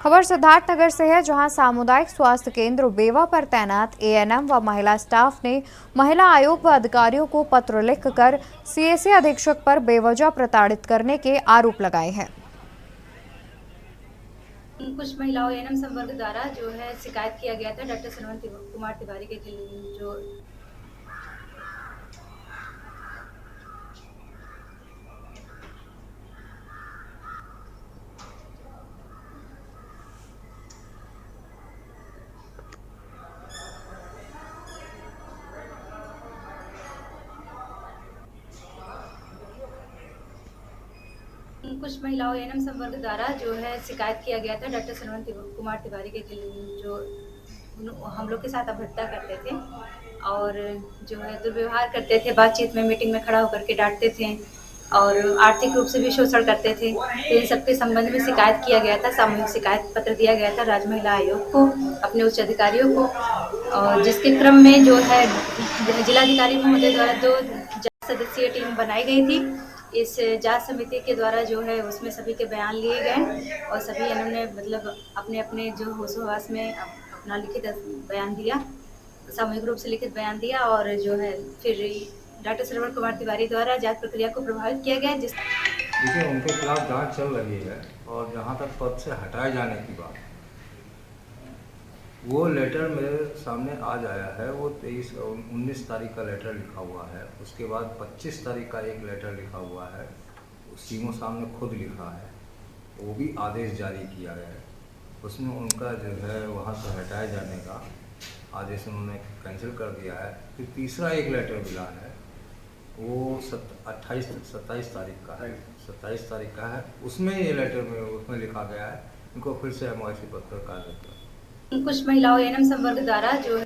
खबर सिद्धार्थनगर से है, जहां सामुदायिक स्वास्थ्य केंद्र बेवा पर तैनात एएनएम व महिला स्टाफ ने महिला आयोग व अधिकारियों को पत्र लिखकर सीएससी अधीक्षक पर बेवजह प्रताड़ित करने के आरोप लगाए हैं। कुछ महिलाओं एएनएम संवर्ग द्वारा जो है शिकायत किया गया था डॉक्टर श्रवण कुमार तिवारी के खिलाफ जो कुछ महिलाओं एएनएम संवर्ग द्वारा जो है शिकायत किया गया था डॉक्टर श्रवण कुमार तिवारी के खिलाफ जो हम लोग के साथ अभद्रता करते थे और जो है दुर्व्यवहार करते थे, बातचीत में मीटिंग में खड़ा होकर के डांटते थे और आर्थिक रूप से भी शोषण करते थे। तो इन सबके संबंध में शिकायत किया गया था, सामूहिक शिकायत पत्र दिया गया था राज्य महिला आयोग को, अपने उच्च अधिकारियों को, और जिसके क्रम में जो है जिलाधिकारी महोदय द्वारा 2 सदस्यीय टीम बनाई गई थी। इस जांच समिति के द्वारा जो है उसमें सभी के बयान लिए गए और सभी इन्होंने मतलब अपने अपने जो होशोहवास में अपना लिखित बयान दिया, सामूहिक रूप से लिखित बयान दिया और जो है फिर डॉक्टर श्रवण कुमार तिवारी द्वारा जांच प्रक्रिया को प्रभावित किया गया। देखिए, उनके खिलाफ जांच चल रही है और जहां तक पद से हटाए जाने की बात, वो लेटर मेरे सामने आज आया है। वो 19 तारीख का लेटर लिखा हुआ है, उसके बाद 25 तारीख का एक लेटर लिखा हुआ है, सीमो साहब ने खुद लिखा है, वो भी आदेश जारी किया है। उसमें उनका जो है वहाँ से हटाए जाने का आदेश उन्होंने कैंसिल कर दिया है। फिर तीसरा एक लेटर मिला है, वो 27 तारीख का है, 27 तारीख का है। उसमें ये लेटर में उसमें लिखा गया है इनको फिर से एमओआईसी पत्र कार्य कर। कुछ महिलाओं एएनएम संवर्ग द्वारा जो है।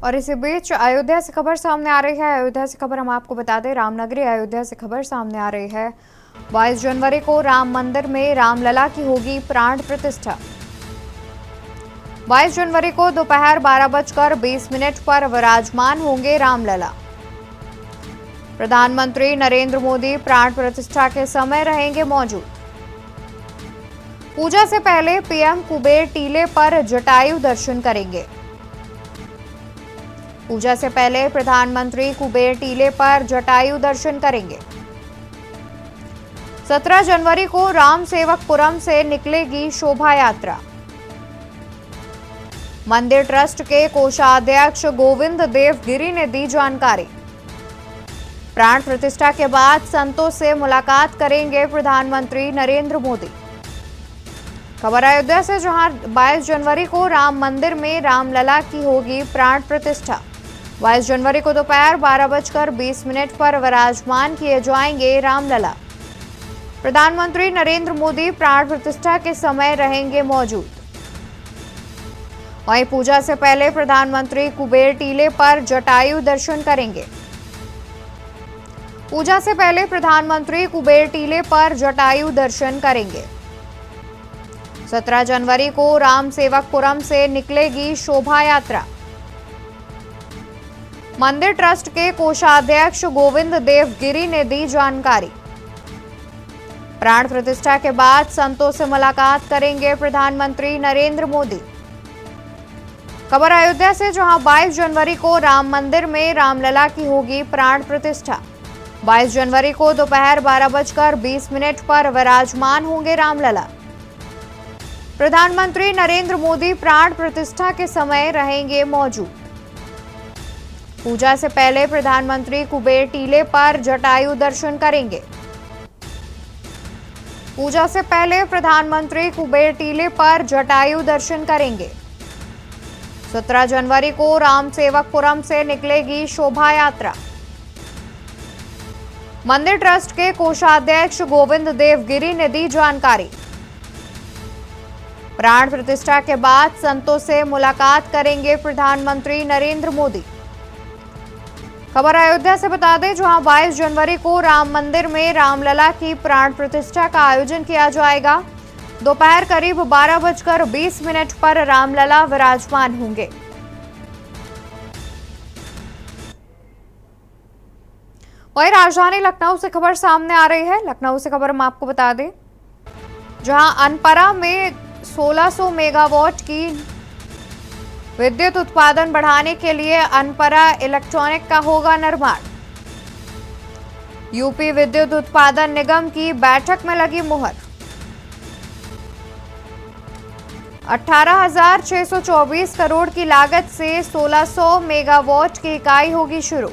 और इसी बीच अयोध्या से खबर सामने आ रही है। अयोध्या से खबर हम आपको बता दें, रामनगरी अयोध्या से खबर सामने आ रही है। 22 जनवरी को राम मंदिर में रामलला की होगी प्राण प्रतिष्ठा। 22 जनवरी को दोपहर 12:20 पर विराजमान होंगे रामलला। प्रधानमंत्री नरेंद्र मोदी प्राण प्रतिष्ठा के समय रहेंगे मौजूद। पूजा से पहले पीएम कुबेर टीले पर जटायु दर्शन करेंगे। पूजा से पहले प्रधानमंत्री कुबेर टीले पर जटायु दर्शन करेंगे। 17 जनवरी को राम सेवकपुरम से निकलेगी शोभा यात्रा। मंदिर ट्रस्ट के कोषाध्यक्ष गोविंद देव गिरी ने दी जानकारी। प्राण प्रतिष्ठा के बाद संतों से मुलाकात करेंगे प्रधानमंत्री नरेंद्र मोदी। खबर अयोध्या से, जहां 22 जनवरी को राम मंदिर में रामलला की होगी प्राण प्रतिष्ठा। 22 जनवरी को दोपहर 12:20 पर विराजमान किए जाएंगे रामलला। प्रधानमंत्री नरेंद्र मोदी प्राण प्रतिष्ठा के समय रहेंगे मौजूद। वहीं पूजा से पहले प्रधानमंत्री कुबेर टीले पर जटायु दर्शन करेंगे। पूजा से पहले प्रधानमंत्री कुबेर टीले पर जटायु दर्शन करेंगे। 17 जनवरी को राम सेवकपुरम से निकलेगी शोभा यात्रा। मंदिर ट्रस्ट के कोषाध्यक्ष गोविंद देव गिरी ने दी जानकारी। प्राण प्रतिष्ठा के बाद संतों से मुलाकात करेंगे प्रधानमंत्री नरेंद्र मोदी। खबर अयोध्या से, जहां 22 जनवरी को राम मंदिर में रामलला की होगी प्राण प्रतिष्ठा। 22 जनवरी को दोपहर 12:20 पर विराजमान होंगे रामलला। प्रधानमंत्री नरेंद्र मोदी प्राण प्रतिष्ठा के समय रहेंगे मौजूद। पूजा से पहले प्रधानमंत्री कुबेर टीले पर जटायु दर्शन करेंगे। पूजा से पहले प्रधानमंत्री कुबेर टीले पर जटायु दर्शन करेंगे। 17 जनवरी को राम सेवकपुरम से निकलेगी शोभा यात्रा। मंदिर ट्रस्ट के कोषाध्यक्ष गोविंद देव गिरी ने दी जानकारी। प्राण प्रतिष्ठा के बाद संतों से मुलाकात करेंगे प्रधानमंत्री नरेंद्र मोदी। खबर अयोध्या से बता दें, जहां 22 जनवरी को राम मंदिर में रामलला की प्राण प्रतिष्ठा का आयोजन किया जाएगा। दोपहर करीब 12:20 पर रामलला विराजमान होंगे। वहीं राजधानी लखनऊ से खबर सामने आ रही है। लखनऊ से खबर हम आपको बता दें, जहां अनपरा में 1600 मेगावाट की विद्युत उत्पादन बढ़ाने के लिए अनपरा इलेक्ट्रॉनिक का होगा निर्माण। यूपी विद्युत उत्पादन निगम की बैठक में लगी मुहर। 18,624 करोड़ की लागत से 1600 मेगावाट की इकाई होगी शुरू।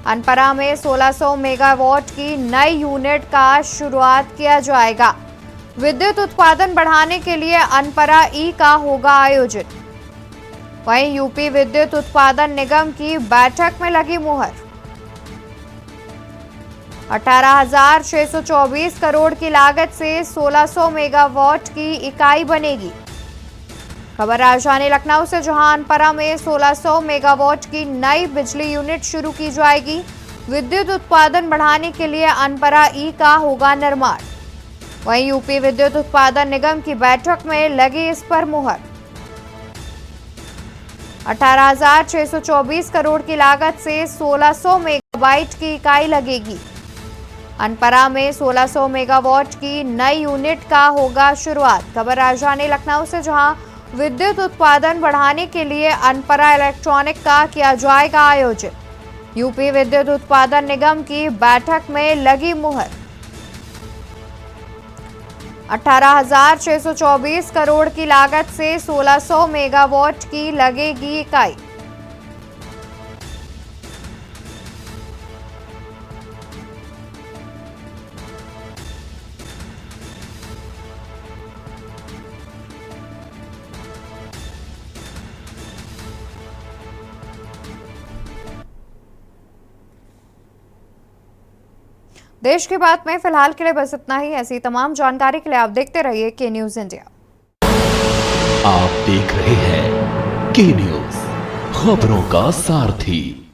अनपरा में 1600 मेगावाट की नई यूनिट का शुरुआत किया जाएगा। विद्युत उत्पादन बढ़ाने के लिए अनपरा ई का होगा आयोजन। वहीं यूपी विद्युत उत्पादन निगम की बैठक में लगी मुहर। 18,624 करोड़ की लागत से 1600 मेगावाट की इकाई बनेगी। खबर राजधानी लखनऊ से, जहां अनपरा में 1600 मेगावाट की नई बिजली यूनिट शुरू की जाएगी। विद्युत उत्पादन बढ़ाने के लिए अनपरा ई का होगा निर्माण। वहीं यूपी विद्युत उत्पादन निगम की बैठक में लगी इस पर मुहर। 18,624 करोड़ की लागत से 1600 मेगावाट की इकाई लगेगी। अनपरा में 1600 मेगावाट की नई यूनिट का होगा शुरुआत। खबर राजधानी लखनऊ से, जहां विद्युत उत्पादन बढ़ाने के लिए अनपरा इलेक्ट्रॉनिक का किया जाएगा आयोजन। यूपी विद्युत उत्पादन निगम की बैठक में लगी मुहर। 18,624 करोड़ की लागत से 1600 मेगावाट की लगेगी इकाई। देश की बात में फिलहाल के लिए बस इतना ही। ऐसी तमाम जानकारी के लिए आप देखते रहिए के न्यूज इंडिया। आप देख रहे हैं के न्यूज, खबरों का सारथी।